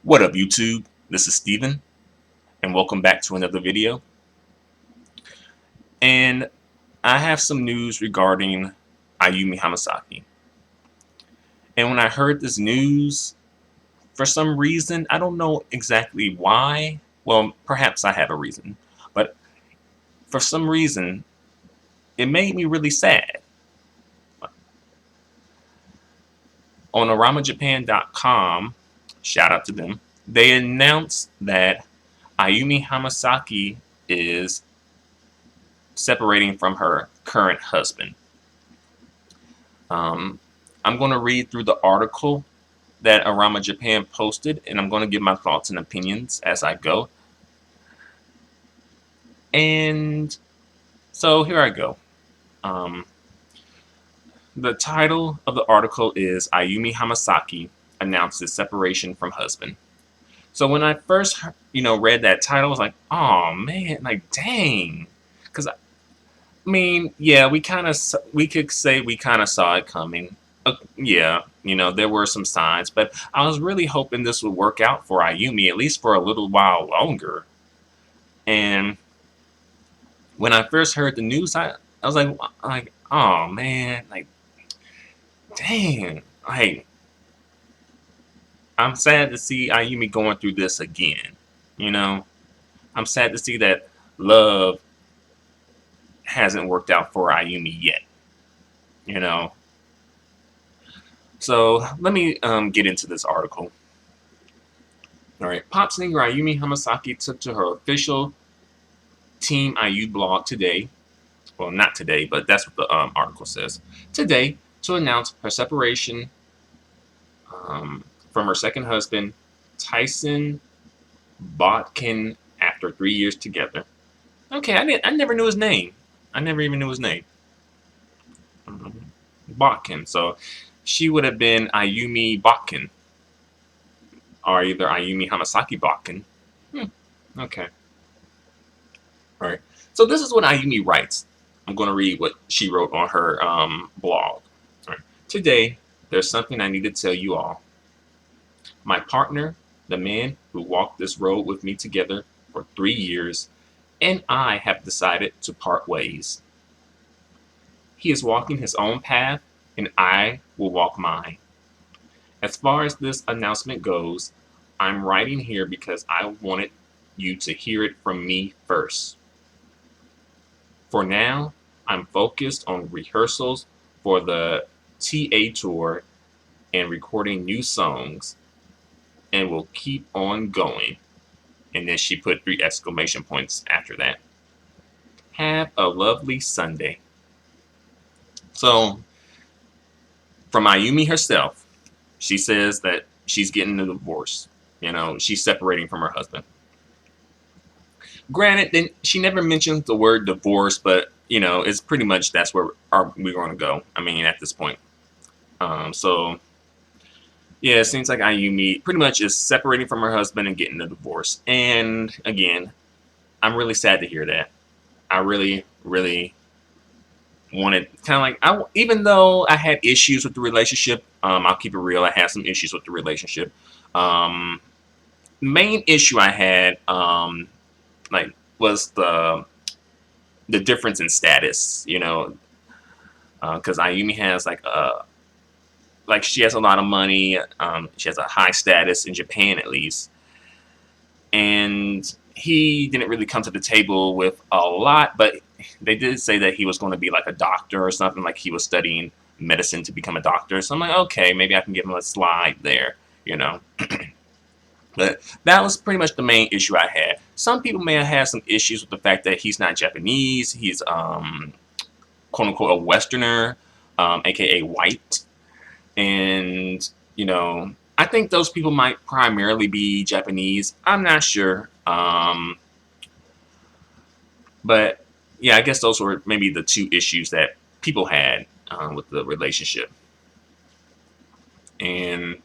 What up, YouTube? This is Steven, and welcome back to another video. And I have some news regarding Ayumi Hamasaki. And when I heard this news, for some reason, I don't know exactly why. Well, perhaps I have a reason. But for some reason, it made me really sad. On AramaJapan.com, shout out to them, they announced that Ayumi Hamasaki is separating from her current husband. I'm going to read through the article that Arama Japan posted, and I'm going to give my thoughts and opinions as I go. And so here I go. The title of the article is Ayumi Hamasaki announces separation from husband. So when I first, read that title, I was like, oh man, like dang, because I mean, yeah, we could say we kind of saw it coming. Yeah, there were some signs, but I was really hoping this would work out for Ayumi, at least for a little while longer. And when I first heard the news, I was like, oh man, like, dang, like, I'm sad to see Ayumi going through this again. I'm sad to see that love hasn't worked out for Ayumi yet. So let me get into this article. All right, pop singer Ayumi Hamasaki took to her official Team IU blog today. Well, not today, but that's what the article says. Today, to announce her separation from her second husband, Tyson Botkin, after 3 years together. Okay, I never knew his name. I never even knew his name. Botkin. So she would have been Ayumi Botkin, or either Ayumi Hamasaki Botkin. Okay. All right. So this is what Ayumi writes. I'm going to read what she wrote on her blog. All right. Today, there's something I need to tell you all. My partner, the man who walked this road with me together for 3 years, and I have decided to part ways. He is walking his own path, and I will walk mine. As far as this announcement goes, I'm writing here because I wanted you to hear it from me first. For now, I'm focused on rehearsals for the TA tour and recording new songs, and will keep on going. And then she put 3 exclamation points after that. Have a lovely Sunday. So, from Ayumi herself, she says that she's getting a divorce. She's separating from her husband. Granted, then she never mentions the word divorce, but it's pretty much that's where we're going to go. I mean, at this point. So, yeah, it seems like Ayumi pretty much is separating from her husband and getting a divorce. And again, I'm really sad to hear that. I really, really wanted kind of like, even though I had issues with the relationship, I'll keep it real. I had some issues with the relationship. Main issue I had, was the difference in status. Because Ayumi has she has a lot of money. She has a high status in Japan, at least. And he didn't really come to the table with a lot, but they did say that he was going to be like a doctor or something, like he was studying medicine to become a doctor. So I'm like, okay, maybe I can give him a slide there, But that was pretty much the main issue I had. Some people may have had some issues with the fact that he's not Japanese. He's, quote unquote, a Westerner, aka white. And, I think those people might primarily be Japanese. I'm not sure. But, yeah, I guess those were maybe the 2 issues that people had with the relationship. And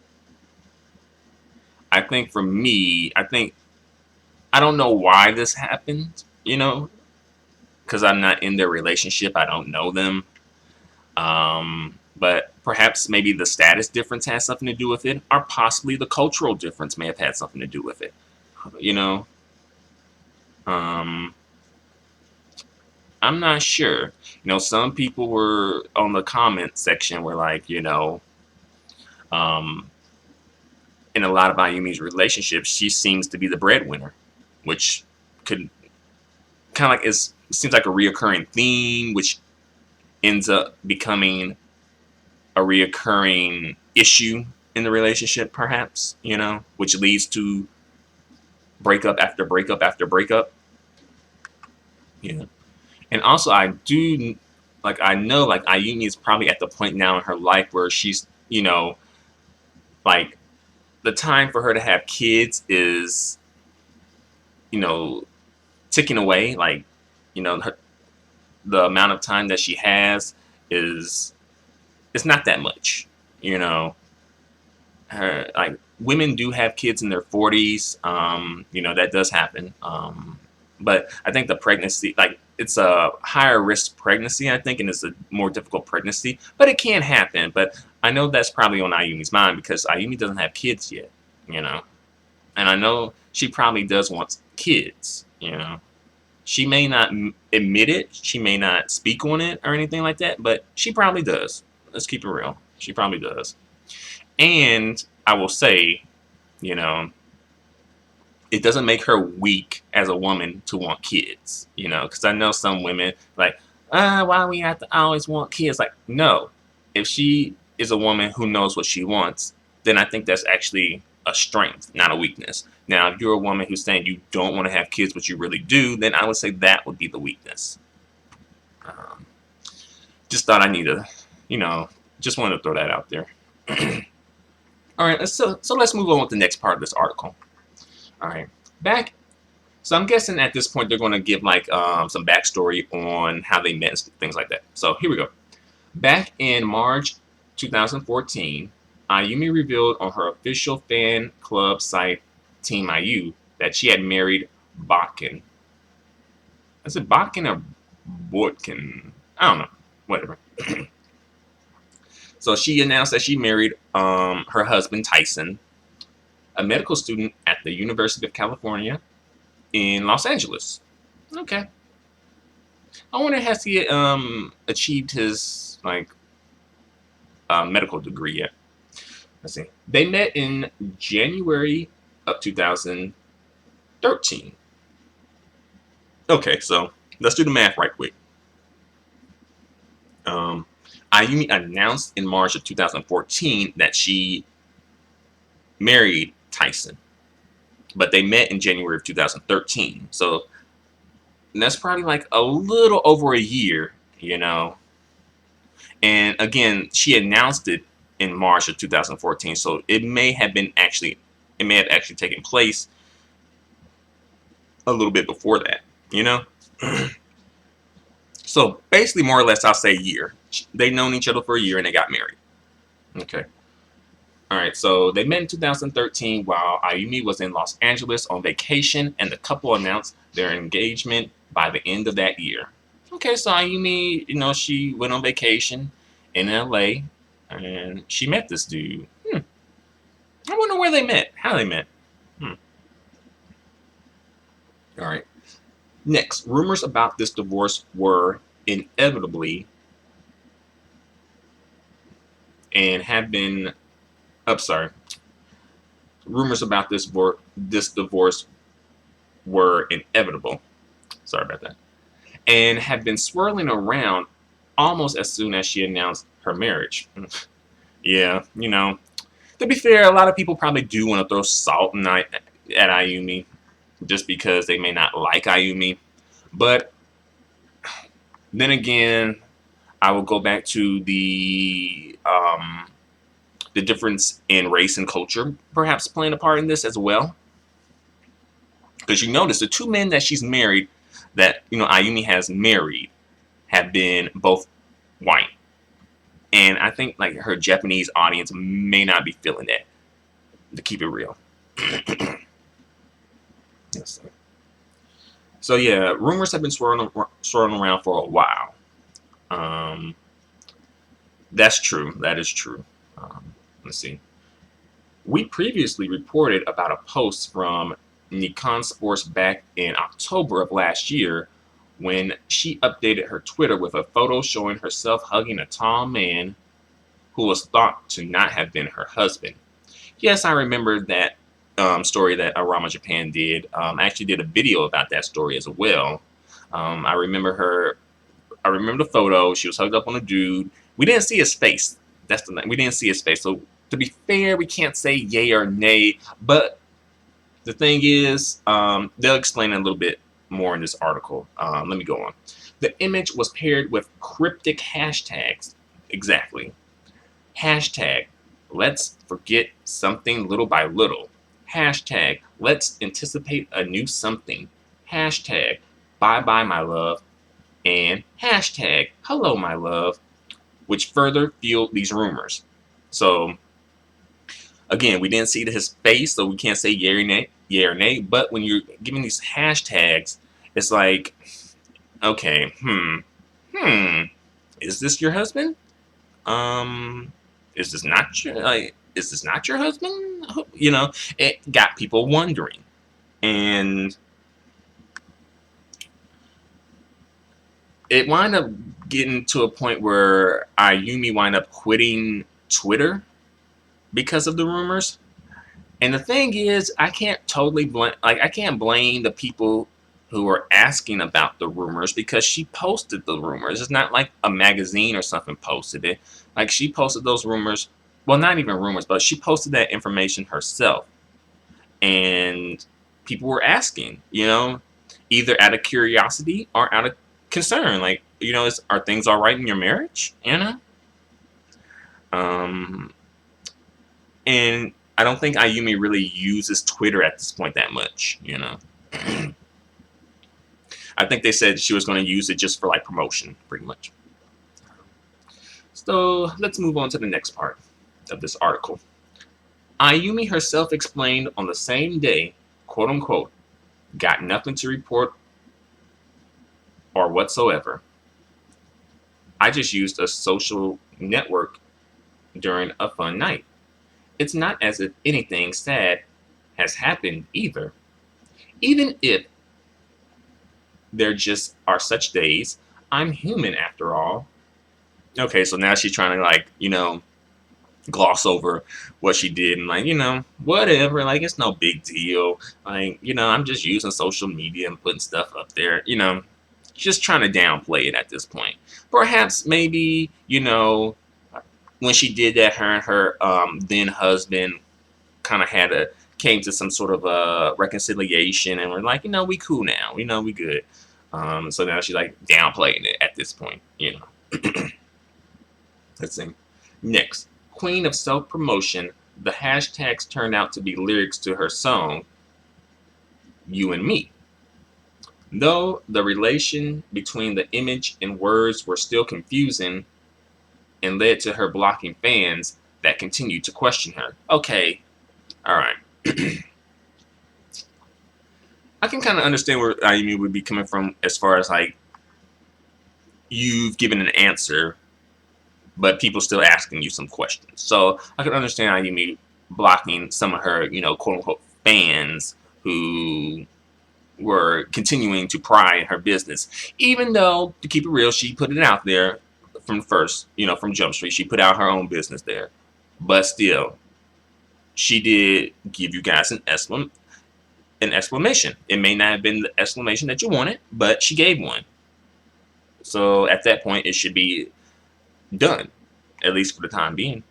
I think for me, I don't know why this happened, because I'm not in their relationship. I don't know them. But Perhaps maybe the status difference has something to do with it, or possibly the cultural difference may have had something to do with it. You know, um, I'm not sure. Some people were on the comment section were like, um, in a lot of Ayumi's relationships, she seems to be the breadwinner, which could kind of like is seems like a reoccurring theme, which ends up becoming a reoccurring issue in the relationship, perhaps, which leads to breakup after breakup after breakup. Yeah. And also, I know, like, Ayumi is probably at the point now in her life where she's, like, the time for her to have kids is, you know, ticking away. Like, the amount of time that she has is, it's not that much, you know. Like, women do have kids in their 40s. That does happen. But I think the pregnancy, like, it's a higher risk pregnancy, I think, and it's a more difficult pregnancy. But it can happen. But I know that's probably on Ayumi's mind because Ayumi doesn't have kids yet, you know. And I know she probably does want kids. She may not admit it, she may not speak on it or anything like that, but she probably does. Let's keep it real. She probably does. And I will say, you know, it doesn't make her weak as a woman to want kids, because I know some women like, why do we have to always want kids? Like, no, if she is a woman who knows what she wants, then I think that's actually a strength, not a weakness. Now, if you're a woman who's saying you don't want to have kids, but you really do, then I would say that would be the weakness. Um, just thought I need to, just wanted to throw that out there. All right, so let's move on with the next part of this article. All right, so I'm guessing at this point they're going to give like some backstory on how they met and things like that. So here we go. Back in March 2014, Ayumi revealed on her official fan club site, Team IU, that she had married Bakken. Is it Bakken or Botkin? I don't know. Whatever. So she announced that she married her husband, Tyson, a medical student at the University of California in Los Angeles. Okay. I wonder, has he achieved his medical degree yet? Let's see. They met in January of 2013. Okay, so let's do the math right quick. Ayumi announced in March of 2014 that she married Tyson, but they met in January of 2013. So that's probably like a little over a year, And again, she announced it in March of 2014, so it may have actually taken place a little bit before that, So basically, more or less, I'll say a year. They've known each other for a year and they got married. Okay. All right, so they met in 2013 while Ayumi was in Los Angeles on vacation, and the couple announced their engagement by the end of that year. Okay, so Ayumi, she went on vacation in LA, and she met this dude. I wonder where they met, how they met. All right. Next, rumors about this divorce were inevitably and have been. Rumors about this divorce were inevitable. Sorry about that. And have been swirling around almost as soon as she announced her marriage. Yeah, to be fair, a lot of people probably do want to throw salt at Ayumi just because they may not like Ayumi. But then again, I will go back to the difference in race and culture perhaps playing a part in this as well. Because you notice the two men that she's married, that Ayumi has married, have been both white. And I think like her Japanese audience may not be feeling that, to keep it real. Yes. So yeah, rumors have been swirling around for a while. That's true. That is true. Let's see. We previously reported about a post from Nikon Sports back in October of last year when she updated her Twitter with a photo showing herself hugging a tall man who was thought to not have been her husband. Yes, I remember that story that Arama Japan did. I actually did a video about that story as well. I remember her. I remember the photo. She was hugged up on a dude. We didn't see his face. That's the we didn't see his face. So to be fair, we can't say yay or nay. But the thing is, they'll explain it a little bit more in this article. Let me go on. The image was paired with cryptic hashtags. Exactly. Hashtag, let's forget something little by little. Hashtag, let's anticipate a new something. Hashtag, bye bye my love. And hashtag, hello my love, which further fueled these rumors. So, again, we didn't see his face, so we can't say yay or nay. But when you're giving these hashtags, it's like, okay, is this your husband? Is this not your is this not your husband? You know, it got people wondering, and it wound up getting to a point where Ayumi wound up quitting Twitter because of the rumors. And the thing is, I can't totally blame, I can't blame the people who are asking about the rumors because she posted the rumors. It's not like a magazine or something posted it. Like she posted those rumors, well, not even rumors, but she posted that information herself. And people were asking, you know, either out of curiosity or out of concern. Like, you know, are things all right in your marriage? You know? And I don't think Ayumi really uses Twitter at this point that much, you know? I think they said she was going to use it just for like promotion, pretty much. So let's move on to the next part of this article. Ayumi herself explained on the same day, quote unquote, got nothing to report or whatsoever. I just used a social network during a fun night. It's not as if anything sad has happened either. Even if there just are such days, I'm human after all. Okay, so now she's trying to, like, you know, gloss over what she did and, like, you know, whatever, like, it's no big deal. Like, you know, I'm just using social media and putting stuff up there, you know, just trying to downplay it at this point. Perhaps maybe, you know, when she did that, her and her then husband kind of came to some sort of a reconciliation and we're like, you know, we cool now, you know, we good. So now she's like downplaying it at this point, you know. Let's see. Next, Queen of Self-Promotion, the hashtags turned out to be lyrics to her song, You and Me. Though the relation between the image and words were still confusing and led to her blocking fans that continued to question her. Okay, all right. I can kind of understand where Ayumi would be coming from as far as like you've given an answer, but people still asking you some questions. So I can understand Ayumi blocking some of her, you know, quote unquote fans who were continuing to pry in her business. Even though, to keep it real, she put it out there from first, you know, from Jump Street. She put out her own business there. But still, she did give you guys an exclamation. It may not have been the exclamation that you wanted, but she gave one. So at that point, it should be done, at least for the time being.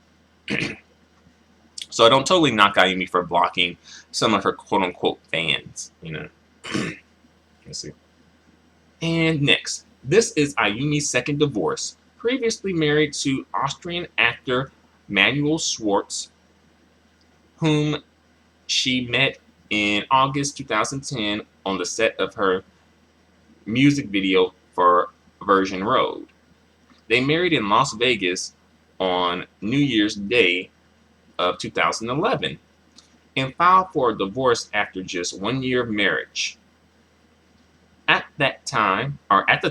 So I don't totally knock Ayumi for blocking some of her quote-unquote fans, you know. Let's see. And next, this is Ayumi's second divorce. Previously married to Austrian actor Manuel Schwartz, whom she met in August 2010 on the set of her music video for Version Road. They married in Las Vegas on New Year's Day of 2011 and filed for a divorce after just 1 year of marriage. At the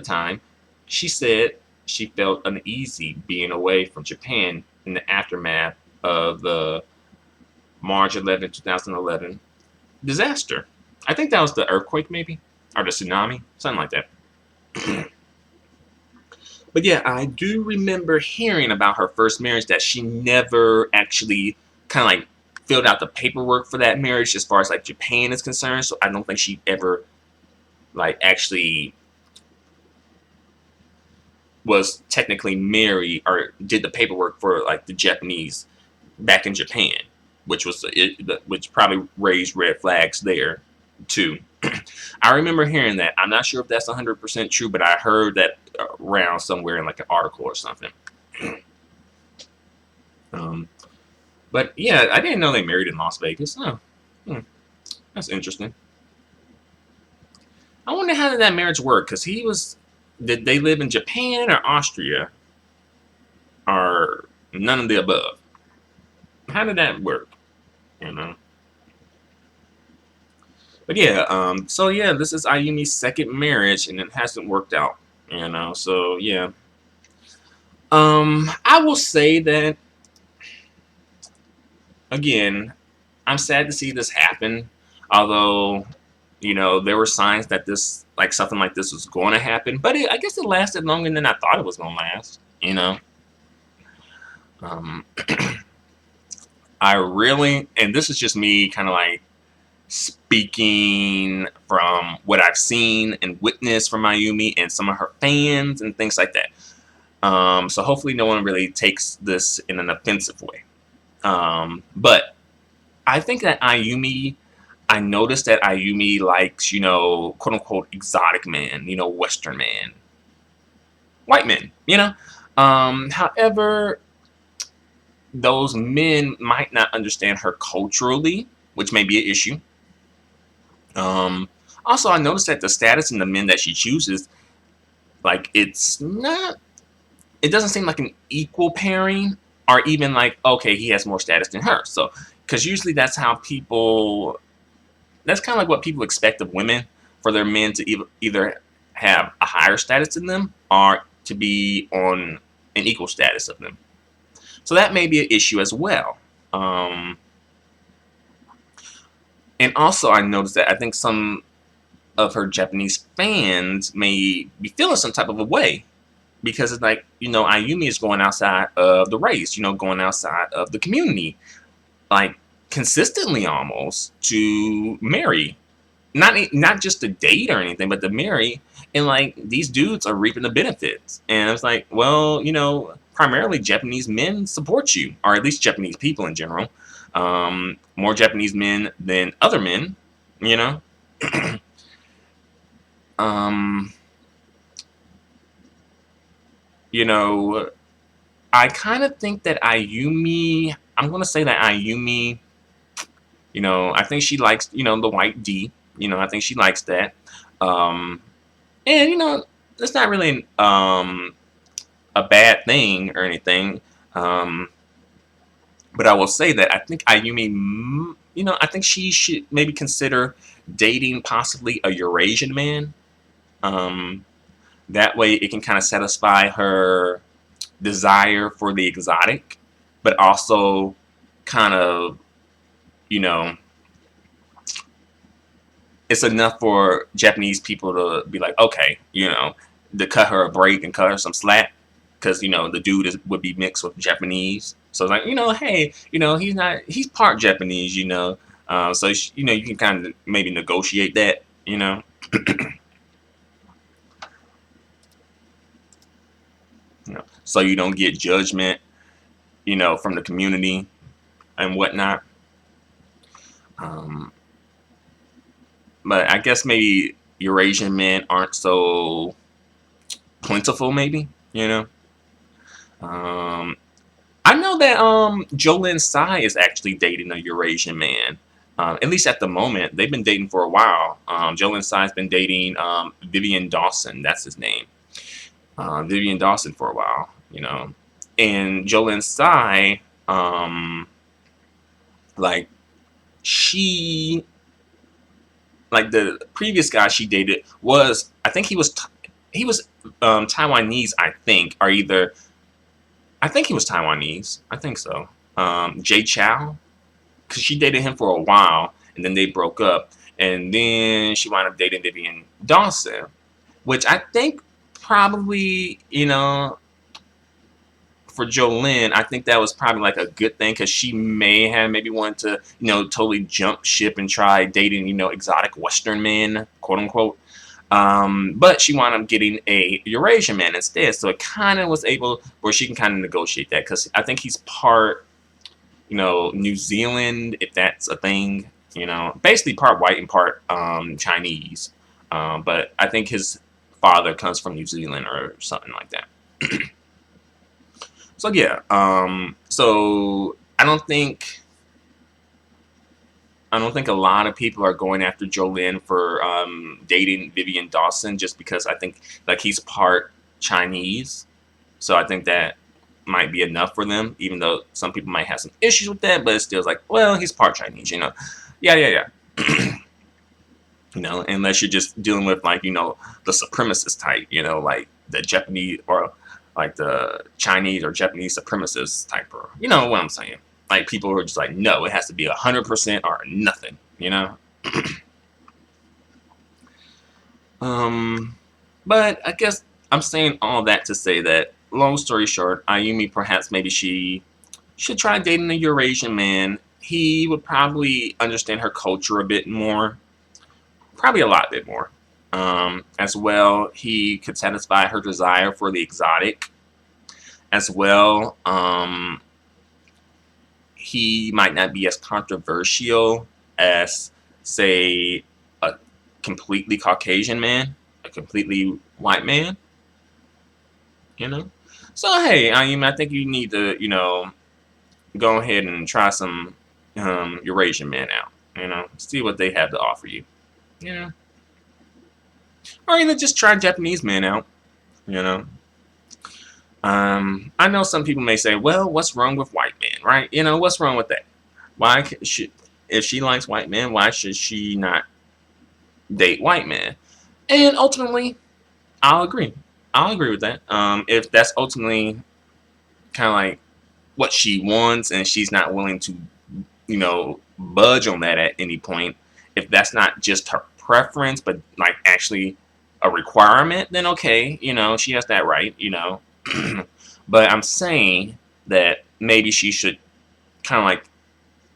time, she said she felt uneasy being away from Japan in the aftermath of the March 11, 2011 disaster. I think that was the earthquake, maybe, or the tsunami, something like that. But yeah, I do remember hearing about her first marriage, that she never actually kind of like filled out the paperwork for that marriage as far as like Japan is concerned. So I don't think she ever like actually was technically married or did the paperwork for like the Japanese back in Japan, which was which probably raised red flags there too. I remember hearing that. I'm not sure if that's 100% true, but I heard that around somewhere in like an article or something. um, but yeah, I didn't know they married in Las Vegas. Oh, that's interesting. I wonder how did that marriage work? Because he was, did they live in Japan or Austria, or none of the above? How did that work? You know. But yeah, so yeah, this is Ayumi's second marriage, and it hasn't worked out. You know, so yeah. I will say that again, I'm sad to see this happen. Although, you know, there were signs that this, like something like this, was going to happen. But I guess it lasted longer than I thought it was going to last. You know, um, I really, and this is just me, kind of like speaking from what I've seen and witnessed from Ayumi and some of her fans and things like that. So hopefully no one really takes this in an offensive way. But I think that I noticed that Ayumi likes, you know, quote unquote exotic man, you know, Western man, white men, you know. However, those men might not understand her culturally, which may be an issue. Um, Also, I noticed that the status in the men that she chooses, like, it's not, it doesn't seem like an equal pairing, or even like, okay, he has more status than her. So, because usually that's how people, that's kind of like what people expect of women, for their men to either have a higher status than them or to be on an equal status of them. So that may be an issue as well. And also, I noticed that I think some of her Japanese fans may be feeling some type of a way, because it's like, you know, Ayumi is going outside of the race, you know, going outside of the community, like consistently almost, to marry, not just to date or anything, but to marry. And like, these dudes are reaping the benefits, and it's like, well, you know, primarily Japanese men support you, or at least Japanese people in general. More Japanese men than other men, you know. um, you know, I kind of think that Ayumi, I'm going to say that Ayumi, you know, I think she likes, you know, the white D. You know, I think she likes that. Um, and, you know, it's not really a bad thing or anything. But I will say that I think Ayumi, you know, I think she should maybe consider dating possibly a Eurasian man. Um, that way it can kind of satisfy her desire for the exotic, but also kind of, you know, it's enough for Japanese people to be like, okay, you know, to cut her a break and cut her some slack, because, you know, the dude would be mixed with Japanese. So it's like, you know, hey, you know, he's part Japanese, you know. So, you know, you can kind of maybe negotiate that, you know. You know, so you don't get judgment, you know, from the community and whatnot. Um, but I guess maybe Eurasian men aren't so plentiful, maybe, you know. Um, I know that Jolin Tsai is actually dating a Eurasian man. At least at the moment, they've been dating for a while. Jolin Tsai's been dating Vivian Dawson. That's his name. Vivian Dawson for a while, you know. And Jolin Tsai, like, she, like, the previous guy she dated was, I think he was he was Taiwanese, I think, or either I think he was Taiwanese. I think so. Jay Chow, because she dated him for a while, and then they broke up, and then she wound up dating Vivian Dawson, which I think probably, for Jolene, I think that was probably like a good thing because she may have maybe wanted to, totally jump ship and try dating, exotic Western men, quote unquote. But she wound up getting a Eurasian man instead, so it kind of was able where she can kind of negotiate that because I think he's part, New Zealand, if that's a thing, basically part white and part Chinese. But I think his father comes from New Zealand or something like that. So yeah, so I don't think a lot of people are going after Jolene for dating Vivian Dawson just because I think like he's part Chinese, so I think that might be enough for them. Even though some people might have some issues with that, but it's still like, well, he's part Chinese, yeah. Unless you're just dealing with like the supremacist type, like the Japanese or like the Chinese or Japanese supremacists type, or you know what I'm saying. Like people who are just like, no, it has to be 100% or nothing, But I guess I'm saying all that to say that, long story short, Ayumi perhaps maybe she should try dating a Eurasian man. He would probably understand her culture a bit more, probably a lot bit more. As well, he could satisfy her desire for the exotic. As well, he might not be as controversial as, say, a completely Caucasian man, a completely white man. So hey, I think you need to, go ahead and try some Eurasian men out. See what they have to offer you. Or either just try Japanese men out. I know some people may say, well, what's wrong with white men, right? What's wrong with that? If she likes white men, why should she not date white men? And ultimately, I'll agree. I'll agree with that. If that's ultimately kind of like what she wants and she's not willing to, budge on that at any point, if that's not just her preference, but like actually a requirement, then okay, she has that right, But I'm saying that maybe she should kind of like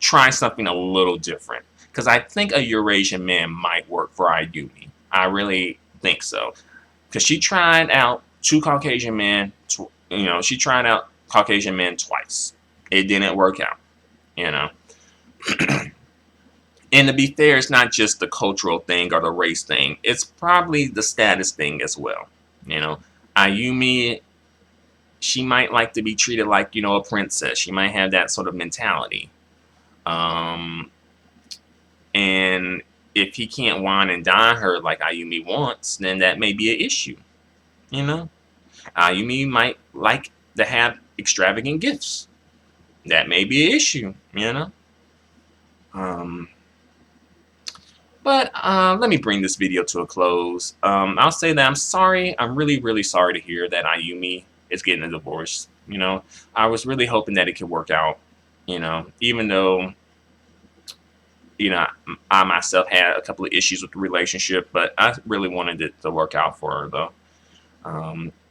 try something a little different. Because I think a Eurasian man might work for Ayumi. I really think so. Because she tried out two Caucasian men, she tried out Caucasian men twice. It didn't work out, And to be fair, it's not just the cultural thing or the race thing. It's probably the status thing as well. Ayumi, she might like to be treated like, a princess. She might have that sort of mentality. And if he can't wine and dine her like Ayumi wants, then that may be an issue. Ayumi might like to have extravagant gifts. That may be an issue, But let me bring this video to a close. I'll say that I'm sorry. I'm really, really sorry to hear that Ayumi is getting a divorce. I was really hoping that it could work out. Even though, I myself had a couple of issues with the relationship, but I really wanted it to work out for her, though.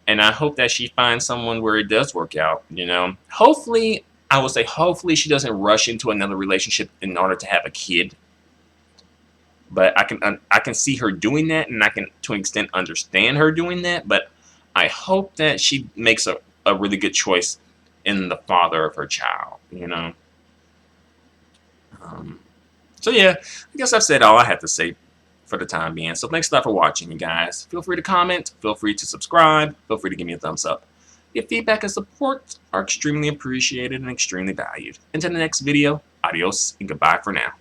And I hope that she finds someone where it does work out. Hopefully, I would say hopefully she doesn't rush into another relationship in order to have a kid. But I can see her doing that, and I can, to an extent, understand her doing that. But I hope that she makes a really good choice in the father of her child, So yeah, I guess I've said all I have to say for the time being. So thanks a lot for watching, you guys. Feel free to comment. Feel free to subscribe. Feel free to give me a thumbs up. Your feedback and support are extremely appreciated and extremely valued. Until the next video, adios and goodbye for now.